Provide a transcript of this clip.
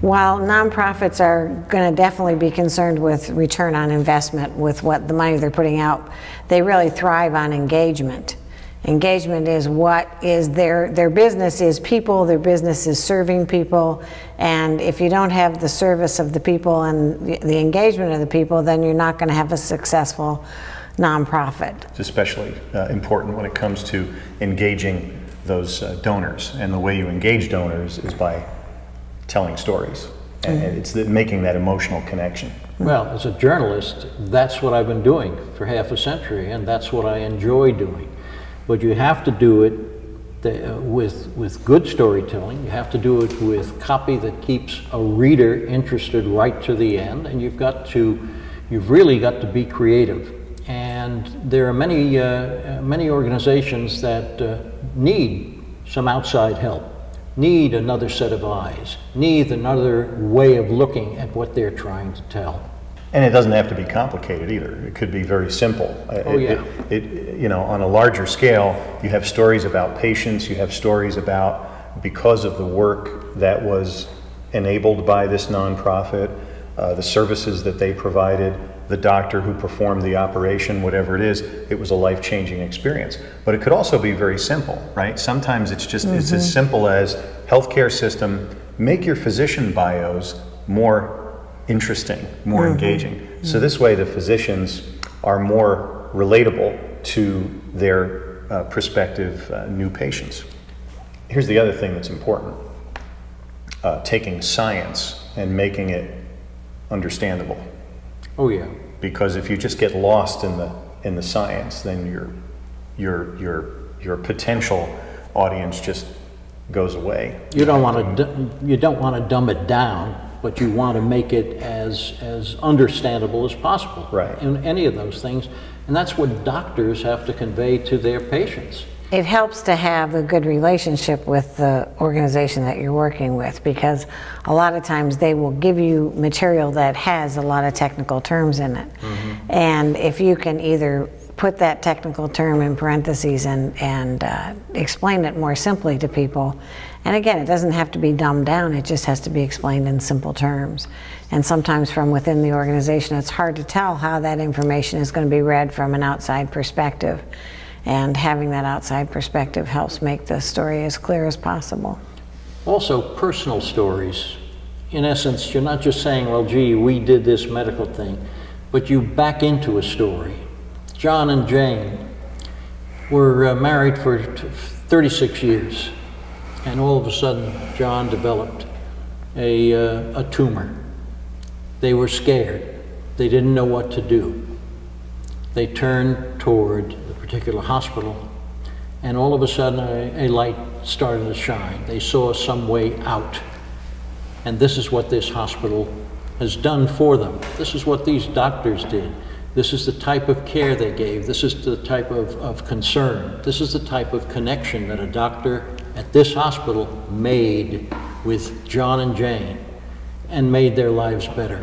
While nonprofits are going to definitely be concerned with return on investment with what the money they're putting out, they really thrive on engagement. Engagement is what is their business is people, their business is serving people, and if you don't have the service of the people and the engagement of the people, then you're not going to have a successful nonprofit. It's especially important when it comes to engaging those donors, and the way you engage donors is by telling stories, and it's making that emotional connection. Well, as a journalist, that's what I've been doing for half a century, and that's what I enjoy doing. But you have to do it with good storytelling. You have to do it with copy that keeps a reader interested right to the end, and you've really got to be creative. And there are many organizations that need some outside help, need another set of eyes, need another way of looking at what they're trying to tell. And it doesn't have to be complicated either. It could be very simple. Oh, yeah. You know, on a larger scale, you have stories about patients, you have stories about, because of the work that was enabled by this nonprofit, the services that they provided, the doctor who performed the operation, whatever it is, it was a life-changing experience. But it could also be very simple, right? Sometimes it's just, it's as simple as healthcare system, make your physician bios more interesting, more engaging. So this way the physicians are more relatable to their prospective new patients. Here's the other thing that's important. Taking science and making it understandable. Oh yeah. Because if you just get lost in the science, then your potential audience just goes away. You don't want to dumb it down, but you want to make it as understandable as possible. Right. In any of those things, and that's what doctors have to convey to their patients. It helps to have a good relationship with the organization that you're working with, because a lot of times they will give you material that has a lot of technical terms in it. And if you can either put that technical term in parentheses and explain it more simply to people, and again, it doesn't have to be dumbed down, it just has to be explained in simple terms. And sometimes from within the organization, it's hard to tell how that information is going to be read from an outside perspective. And having that outside perspective helps make the story as clear as possible. Also, personal stories. In essence, you're not just saying, well, gee, we did this medical thing, but you back into a story. John and Jane were married for 36 years, and all of a sudden, John developed a tumor. They were scared. They didn't know what to do. They turned toward the particular hospital, and all of a sudden a light started to shine. They saw some way out. And this is what this hospital has done for them. This is what these doctors did. This is the type of care they gave. This is the type of concern. This is the type of connection that a doctor at this hospital made with John and Jane, and made their lives better.